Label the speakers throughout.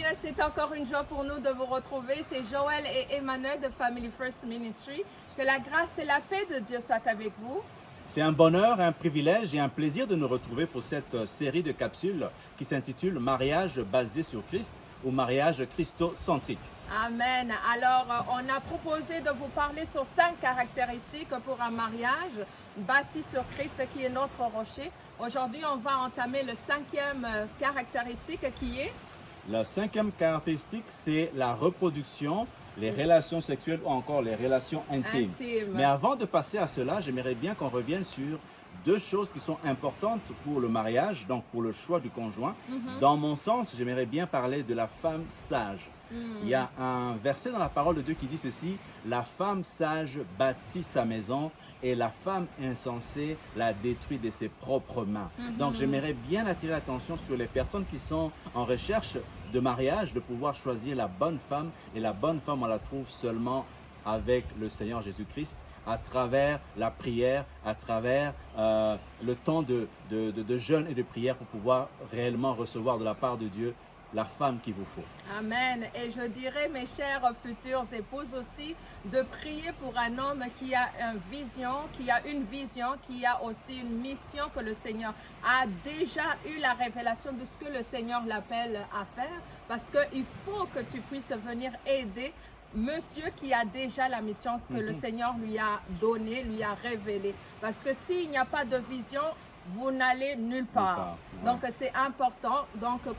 Speaker 1: amis, c'est encore une joie pour nous de vous retrouver. C'est Joël et Emmanuel de Family First Ministry. Que la grâce et la paix de Dieu soient avec vous.
Speaker 2: C'est un bonheur, un privilège et un plaisir de nous retrouver pour cette série de capsules qui s'intitule Mariage basé sur Christ ou mariage christocentrique.
Speaker 1: Amen. Alors, on a proposé de vous parler sur 5 caractéristiques pour un mariage bâti sur Christ qui est notre rocher. Aujourd'hui, on va entamer le 5e caractéristique qui est...
Speaker 2: La 5e caractéristique, c'est la reproduction, les relations sexuelles ou encore les relations intimes. Mais avant de passer à cela, j'aimerais bien qu'on revienne sur 2 choses qui sont importantes pour le mariage, donc pour le choix du conjoint. Dans mon sens, j'aimerais bien parler de la femme sage. Il y a un verset dans la parole de Dieu qui dit ceci: la femme sage bâtit sa maison et la femme insensée la détruit de ses propres mains. Donc j'aimerais bien attirer l'attention sur les personnes qui sont en recherche de mariage, de pouvoir choisir la bonne femme. Et la bonne femme, on la trouve seulement avec le Seigneur Jésus-Christ, à travers la prière, à travers le temps de jeûne et de prière pour pouvoir réellement recevoir de la part de Dieu la femme qu'il vous faut.
Speaker 1: Amen. Et je dirais, mes chères futures épouses aussi, de prier pour un homme qui a une vision, qui a aussi une mission que le Seigneur a déjà eu la révélation de ce que le Seigneur l'appelle à faire. Parce qu'il faut que tu puisses venir aider monsieur qui a déjà la mission que le Seigneur lui a donnée, lui a révélée. Parce que s'il n'y a pas de vision, vous n'allez nulle part. Donc c'est important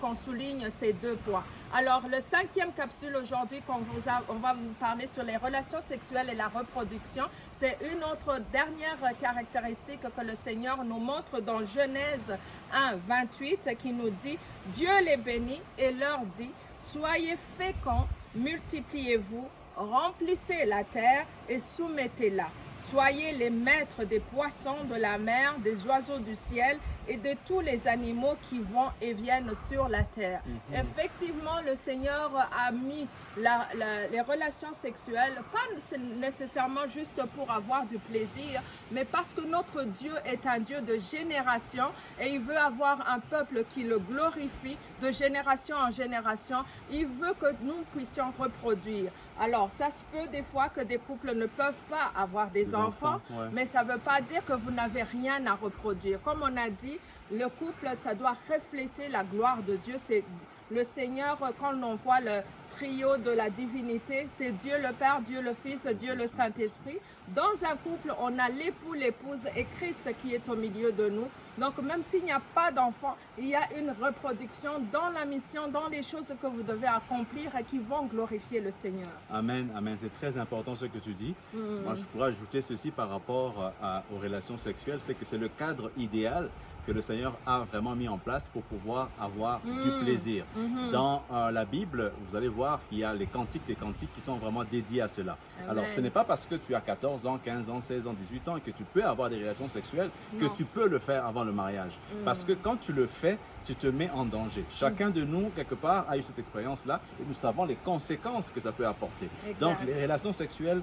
Speaker 1: qu'on souligne ces 2 points. Alors le 5e capsule aujourd'hui on va vous parler sur les relations sexuelles et la reproduction. C'est une autre dernière caractéristique que le Seigneur nous montre dans Genèse 1, 28 qui nous dit: Dieu les bénit et leur dit: soyez féconds, multipliez-vous, remplissez la terre et soumettez-la. Soyez les maîtres des poissons de la mer, des oiseaux du ciel et de tous les animaux qui vont et viennent sur la terre. Effectivement, le Seigneur a mis les relations sexuelles, pas nécessairement juste pour avoir du plaisir, mais parce que notre Dieu est un Dieu de génération et il veut avoir un peuple qui le glorifie de génération en génération. Il veut que nous puissions reproduire. Alors, ça se peut des fois que des couples ne peuvent pas avoir des enfants, mais ça ne veut pas dire que vous n'avez rien à reproduire. Comme on a dit, le couple, ça doit refléter la gloire de Dieu. C'est le Seigneur, quand on voit le trio de la divinité, c'est Dieu le Père, Dieu le Fils, Dieu le Saint-Esprit. Dans un couple, on a l'époux, l'épouse et Christ qui est au milieu de nous. Donc, même s'il n'y a pas d'enfant, il y a une reproduction dans la mission, dans les choses que vous devez accomplir et qui vont glorifier le Seigneur.
Speaker 2: Amen, amen. C'est très important ce que tu dis. Moi, je pourrais ajouter ceci par rapport aux relations sexuelles, c'est que c'est le cadre idéal que le Seigneur a vraiment mis en place pour pouvoir avoir du plaisir. Dans la Bible, vous allez voir qu'il y a les cantiques des cantiques qui sont vraiment dédiés à cela.
Speaker 1: Amen.
Speaker 2: Alors, ce n'est pas parce que tu as 14 ans, 15 ans, 16 ans, 18 ans et que tu peux avoir des relations sexuelles que tu peux le faire avant le mariage. Parce que quand tu le fais, tu te mets en danger. Chacun de nous, quelque part, a eu cette expérience-là et nous savons les conséquences que ça peut apporter.
Speaker 1: Exact.
Speaker 2: Donc, les relations sexuelles,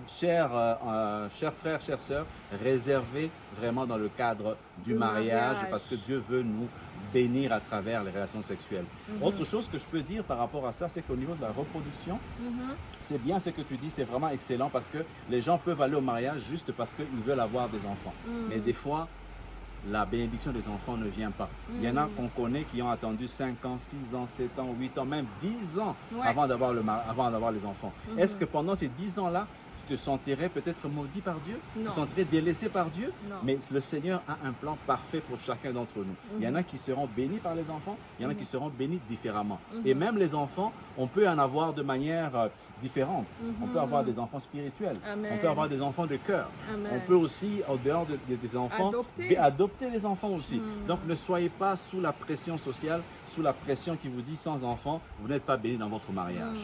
Speaker 2: chers frères, chères sœurs, réservez vraiment dans le cadre du mariage parce que Dieu veut nous bénir à travers les relations sexuelles. Autre chose que je peux dire par rapport à ça, c'est qu'au niveau de la reproduction, c'est bien ce que tu dis, c'est vraiment excellent parce que les gens peuvent aller au mariage juste parce qu'ils veulent avoir des enfants. Mais des fois, la bénédiction des enfants ne vient pas. Il y en a qu'on connaît qui ont attendu 5 ans, 6 ans, 7 ans, 8 ans, même 10 ans avant d'avoir les enfants. Est-ce que pendant ces 10 ans-là, tu te sentirais peut-être maudit par Dieu?
Speaker 1: Non.
Speaker 2: Tu te sentirais délaissé par Dieu?
Speaker 1: Non.
Speaker 2: Mais le Seigneur a un plan parfait pour chacun d'entre nous. Il y en a qui seront bénis par les enfants, il y en a qui seront bénis différemment. Et même les enfants, on peut en avoir de manière différente. On peut avoir des enfants spirituels.
Speaker 1: Amen.
Speaker 2: On peut avoir des enfants de cœur.
Speaker 1: Amen.
Speaker 2: On peut aussi, au dehors des enfants, adopter les enfants aussi. Donc ne soyez pas sous la pression sociale, sous la pression qui vous dit sans enfants, vous n'êtes pas bénis dans votre mariage.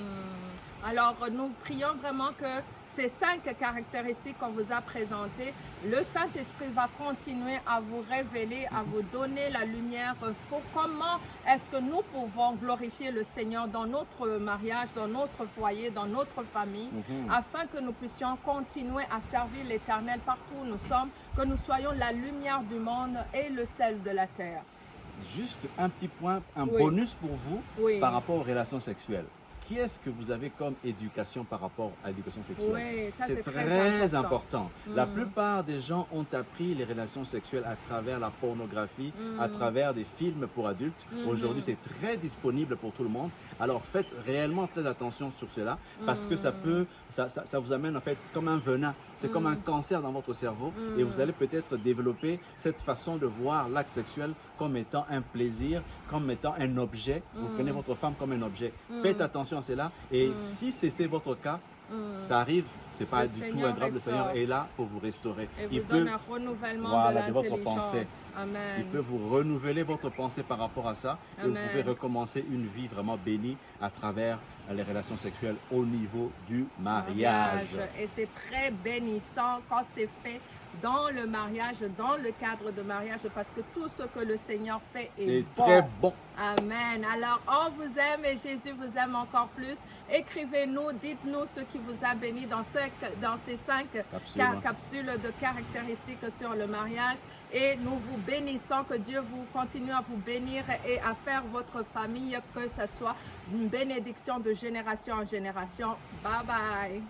Speaker 1: Alors, nous prions vraiment que ces 5 caractéristiques qu'on vous a présentées, le Saint-Esprit va continuer à vous révéler, à vous donner la lumière pour comment est-ce que nous pouvons glorifier le Seigneur dans notre mariage, dans notre foyer, dans notre famille, afin que nous puissions continuer à servir l'Éternel partout où nous sommes, que nous soyons la lumière du monde et le sel de la terre.
Speaker 2: juste un petit point, un
Speaker 1: Oui.
Speaker 2: bonus pour vous
Speaker 1: Oui.
Speaker 2: par rapport aux relations sexuelles. Qui est-ce que vous avez comme éducation par rapport à l'éducation sexuelle?
Speaker 1: Oui, ça c'est
Speaker 2: très important.
Speaker 1: Mm.
Speaker 2: La plupart des gens ont appris les relations sexuelles à travers la pornographie, à travers des films pour adultes. Aujourd'hui, c'est très disponible pour tout le monde. Alors faites réellement très attention sur cela parce que ça vous amène en fait comme un venin. C'est comme un cancer dans votre cerveau et vous allez peut-être développer cette façon de voir l'acte sexuel comme étant un plaisir, comme étant un objet. Vous prenez votre femme comme un objet. Faites attention à cela et si c'est votre cas, ça arrive, c'est pas du tout un grave. Le Seigneur est là pour vous restaurer.
Speaker 1: Et vous donne un renouvellement de
Speaker 2: votre pensée.
Speaker 1: Amen.
Speaker 2: Il peut vous renouveler votre pensée par rapport à ça. Et vous pouvez recommencer une vie vraiment bénie à travers les relations sexuelles au niveau du mariage.
Speaker 1: Et c'est très bénissant quand c'est fait dans le mariage, dans le cadre de mariage, parce que tout ce que le Seigneur fait est bon.
Speaker 2: Très bon.
Speaker 1: Amen. Alors, on vous aime et Jésus vous aime encore plus. Écrivez-nous, dites-nous ce qui vous a béni dans ces 5 capsules de caractéristiques sur le mariage. Et nous vous bénissons, que Dieu vous continue à vous bénir et à faire votre famille, que ce soit une bénédiction de génération en génération. Bye bye.